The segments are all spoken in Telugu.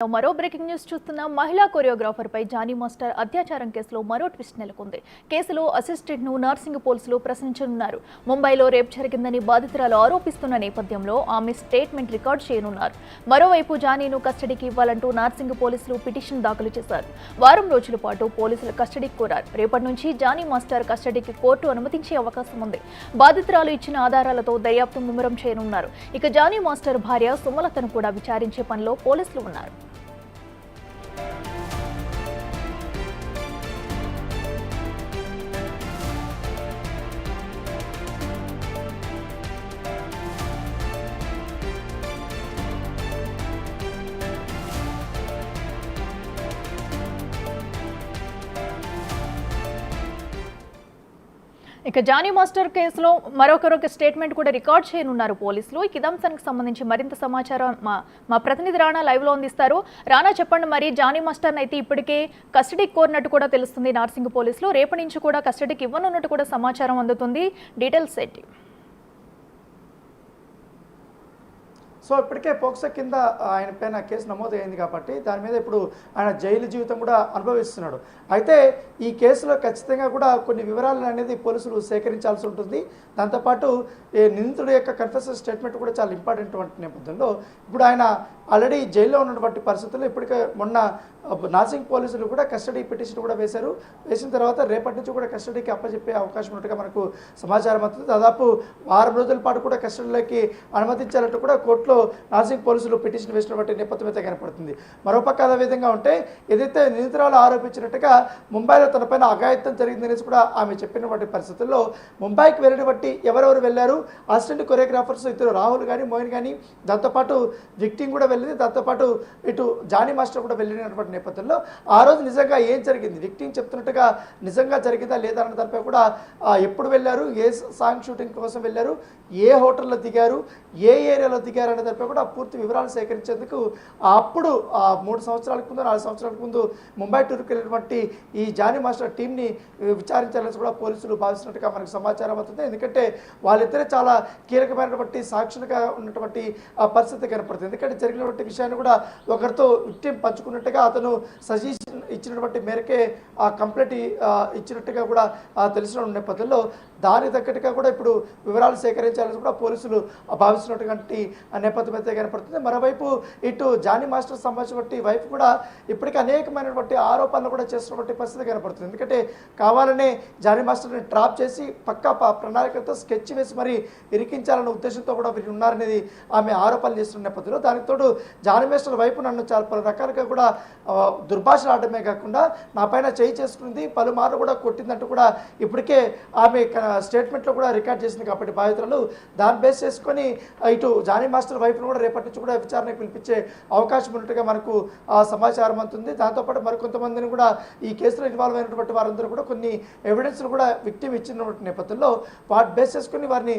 మరో బ్రేకింగ్ న్యూస్ చూస్తున్న మహిళా కొరియోగ్రాఫర్ పై జానీ మాస్టర్ అత్యాచారం కేసులో మరో ట్విస్ట్ నెలకొంది. కేసులో అసిస్టెంట్ ను నర్సింగ్ పోలీసులు ప్రశ్నించనున్నారు. ముంబైలో రేప్ జరిగిందని బాధితురాలు ఆరోపిస్తున్న నేపథ్యంలో ఆమె స్టేట్మెంట్ రికార్డ్ చేయనున్నారు. మరోవైపు జానీను కస్టడీకి ఇవ్వాలంటూ నర్సింగ్ పోలీసులు పిటిషన్ దాఖలు చేశారు. వారం రోజుల పాటు పోలీసులు కస్టడీకి కోరారు. రేపటి నుంచి జానీ మాస్టర్ కస్టడీకి కోర్టు అనుమతించే అవకాశం ఉంది. బాధితురాలు ఇచ్చిన ఆధారాలతో దర్యాప్తు ముమ్మరం చేయనున్నారు. ఇక జానీ మాస్టర్ భార్య సుమలతను కూడా విచారించే పనిలో పోలీసులు ఉన్నారు. ఇక జానీ మాస్టర్ కేసులో మరొకరొక స్టేట్మెంట్ కూడా రికార్డ్ చేయనున్నారు పోలీసులు. ఈ అంశానికి సంబంధించి మరింత సమాచారం మా ప్రతినిధి రాణా లైవ్ లో అందిస్తారు. రాణా, చెప్పండి, మరి జానీ మాస్టర్ అయితే ఇప్పటికే కస్టడీకి కోరినట్టు కూడా తెలుస్తుంది నార్సింగ్ పోలీసులు. రేపటి నుంచి కూడా కస్టడీకి ఇవ్వనున్నట్టు కూడా సమాచారం అందుతుంది. డీటెయిల్స్ ఏంటి? సో ఇప్పటికే పోక్సో కింద ఆయన పైన కేసు నమోదైంది కాబట్టి దాని మీద ఇప్పుడు ఆయన జైలు జీవితం కూడా అనుభవిస్తున్నాడు. అయితే ఈ కేసులో ఖచ్చితంగా కూడా కొన్ని వివరాలు అనేది పోలీసులు సేకరించాల్సి ఉంటుంది. దాంతోపాటు నిందితుడి యొక్క కన్ఫెషన్ స్టేట్మెంట్ కూడా చాలా ఇంపార్టెంట్ నేపథ్యంలో ఇప్పుడు ఆయన ఆల్రెడీ జైల్లో ఉన్నటువంటి పరిస్థితుల్లో ఇప్పటికే మొన్న నార్సింగ్ పోలీసులు కూడా కస్టడీ పిటిషన్ కూడా వేసిన తర్వాత రేపటి నుంచి కూడా కస్టడీకి అప్పచెప్పే అవకాశం ఉన్నట్టుగా మనకు సమాచారం అవుతుంది. దాదాపు వారం రోజుల పాటు కూడా కస్టడీలోకి అనుమతించాలంటూ కూడా కోర్టులో నార్సింగ్ పోలీసులు పిటిషన్ వేసినటువంటి నేపథ్యం అయితే కనపడుతుంది. మరోపక్క అదే విధంగా ఉంటే ఏదైతే నిందితురాలు ఆరోపించినట్టుగా ముంబైలో తనపైన అఘాయిత్యం జరిగిందనేసి కూడా ఆమె చెప్పినటువంటి పరిస్థితుల్లో ముంబైకి వెళ్ళినటువంటి ఎవరెవరు వెళ్ళారు, అసిస్టెంట్ కొరియోగ్రాఫర్స్ ఇద్దరు రాహుల్ కానీ మోయిన్ కానీ, దాంతోపాటు విక్టిమ్ కూడా వెళ్ళింది, దాంతోపాటు ఇటు జానీ మాస్టర్ కూడా వెళ్ళినటువంటి నేపథ్యంలో ఆ రోజు నిజంగా ఏం జరిగింది, విక్టిమ్ చెప్తున్నట్టుగా నిజంగా జరిగిందా లేదా అన్న దానిపై కూడా ఎప్పుడు వెళ్ళారు, ఏ సాంగ్ షూటింగ్ కోసం వెళ్ళారు, ఏ హోటల్లో దిగారు, ఏ ఏరియాలో దిగారు అనే దానిపై కూడా పూర్తి వివరాలు సేకరించేందుకు అప్పుడు 3 సంవత్సరాలకు ముందు 4 సంవత్సరాలకు ముందు ముంబై టూర్కి వెళ్ళినటువంటి ఈ జానీ మాస్టర్ టీంని విచారించాలని కూడా పోలీసులు భావిస్తున్నట్టుగా మనకు సమాచారం అవుతుంది. ఎందుకంటే వాళ్ళిద్దరే చాలా కీలకమైనటువంటి సాక్షులుగా ఉన్నటువంటి పరిస్థితి కనపడుతుంది. ఎందుకంటే జరిగినటువంటి విషయాన్ని కూడా ఒకరితో విక్టిమ్ పంచుకున్నట్టుగా అతను సజెషన్ ఇచ్చినటువంటి మేరకే ఆ కంప్లైంట్ ఇచ్చినట్టుగా కూడా తెలిసిన నేపథ్యంలో దానికి తగ్గట్టుగా కూడా ఇప్పుడు వివరాలు సేకరించాలని కూడా పోలీసులు భావిస్తున్నటువంటి నేపథ్యం అయితే కనపడుతుంది. మరోవైపు ఇటు జానీ మాస్టర్ సంబంధించినటువంటి వైఫ్ కూడా ఇప్పటికీ అనేకమైనటువంటి ఆరోపణలు కూడా చేస్తున్నటువంటి పరిస్థితి కనపడుతుంది. ఎందుకంటే కావాలనే జానీ మాస్టర్ని ట్రాప్ చేసి పక్కా ప్రణాళికలతో స్కెచ్ వేసి మరి ఇరికించాలన్న ఉద్దేశంతో కూడా వీరు ఉన్నారనేది ఆమె ఆరోపణలు చేస్తున్న నేపథ్యంలో దానికి తోడు జానీ మాస్టర్ వైపు నన్ను చాలా పలు రకాలుగా కూడా దుర్భాషలు ఆడమే కాకుండా నా పైన చేయి చేసుకుంది, పలుమార్లు కూడా కొట్టిందంటూ కూడా ఇప్పటికే ఆమె స్టేట్మెంట్లో కూడా రికార్డ్ చేసింది. కాబట్టి బాధితులు దాన్ని బేస్ చేసుకొని ఇటు జానీ మాస్టర్ వైపును కూడా రేపటి నుంచి కూడా విచారణకు పిలిపించే అవకాశం ఉన్నట్టుగా మనకు సమాచారం అవుతుంది. దాంతోపాటు మరికొంతమందిని కూడా ఈ కేసులో ఇన్వాల్వ్ అయినటువంటి వారందరూ కూడా కొన్ని ఎవిడెన్స్లు కూడా విక్టిమ్ ఇచ్చినటువంటి నేపథ్యంలో వాటి బేస్ చేసుకుని వారిని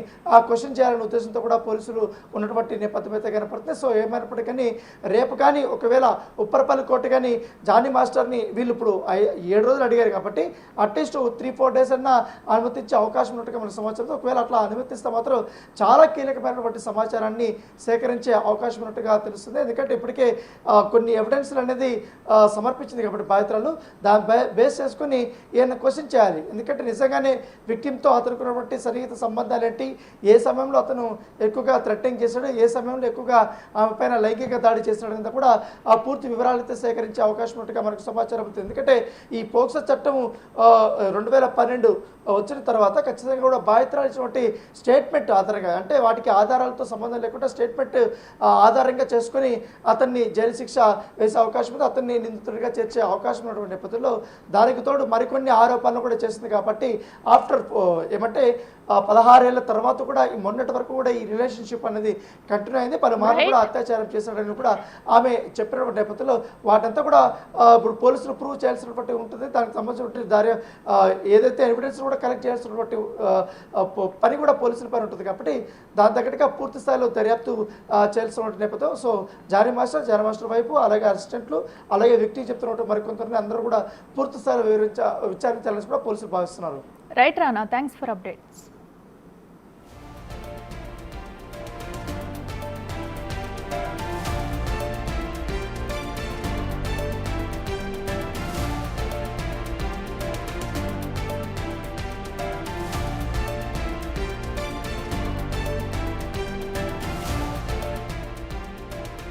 క్వశ్చన్ చేయాలనే ఉద్దేశంతో కూడా పోలీసులు ఉన్నటువంటి నేపథ్యం అయితే కనపడుతుంది. సో ఏమైనప్పటికీ రేపు కానీ ఒకవేళ ఉప్పరపల్లి కోర్టు కానీ జానీ మాస్టర్ని వీళ్ళు ఇప్పుడు 7 రోజులు అడిగారు కాబట్టి అట్లీస్ట్ 3-4 డేస్ అన్నా అనుమతించే అవకాశం ఉన్నట్టుగా మన సమాచారం. ఒకవేళ అట్లా అనుమతిస్తే మాత్రం చాలా కీలకమైనటువంటి సమాచారాన్ని సేకరించే అవకాశం ఉన్నట్టుగా తెలుస్తుంది. ఎందుకంటే ఇప్పటికే కొన్ని ఎవిడెన్స్లు అనేది సమర్పించింది కాబట్టి బాధితులు దాన్ని బేస్ చేసుకుని ఈయన క్వశ్చన్ చేయాలి. ఎందుకంటే నిజంగానే విక్టిమ్తో అతనుకున్నటువంటి సన్నిహిత సంబంధాలు ఏంటి, ఏ సమయంలో అతను ఎక్కువగా థ్రెటనింగ్ చేశాడు, ఏ సమయంలో ఎక్కువగా ఆమె పైన లైంగిక దాడి చేసినట్టు కూడా ఆ పూర్తి వివరాలు అయితే సేకరించే అవకాశం ఉన్నట్టుగా మనకు సమాచారం అవుతుంది. ఎందుకంటే ఈ పోక్సో చట్టం 2012 వచ్చిన తర్వాత ఖచ్చితంగా కూడా బాధితురాలు ఇచ్చినటువంటి స్టేట్మెంట్ ఆధారంగా, అంటే వాటికి ఆధారాలతో సంబంధం లేకుండా స్టేట్మెంట్ ఆధారంగా చేసుకుని అతన్ని జైలు శిక్ష వేసే అవకాశం ఉంది, అతన్ని నిందితుడిగా చేర్చే అవకాశం ఉన్నటువంటి నేపథ్యంలో దానికి తోడు మరికొన్ని ఆరోపణలు కూడా చేస్తుంది. కాబట్టి ఆఫ్టర్ ఏమంటే 16 ఏళ్ల తర్వాత కూడా మొన్నటి వరకు కూడా ఈ రిలేషన్షిప్ అనేది కంటిన్యూ అయింది. పలుమార్లు కూడా అత్యాచారం చేశాడని కూడా ఆమె చెప్పినటువంటి నేపథ్యంలో వాటంతా కూడా ఇప్పుడు పోలీసులు ప్రూవ్ చేయాల్సినటువంటి ఉంటుంది. దానికి సంబంధించినటువంటి ఏదైతే ఎవిడెన్స్ కూడా కలెక్ట్ చేయాల్సినటువంటి పని కూడా పోలీసుల పని ఉంటుంది. కాబట్టి దాని తగ్గట్టుగా పూర్తి స్థాయిలో దర్యాప్తు చేయాల్సిన నేపథ్యం. సో జానీ మాస్టర్ వైపు అలాగే అసిస్టెంట్లు అలాగే వ్యక్తి చెప్తున్నట్టు మరికొంతమంది అందరూ కూడా పూర్తి స్థాయిలో విచారించాలని కూడా పోలీసులు భావిస్తున్నారు. Right Rana, thanks for updates.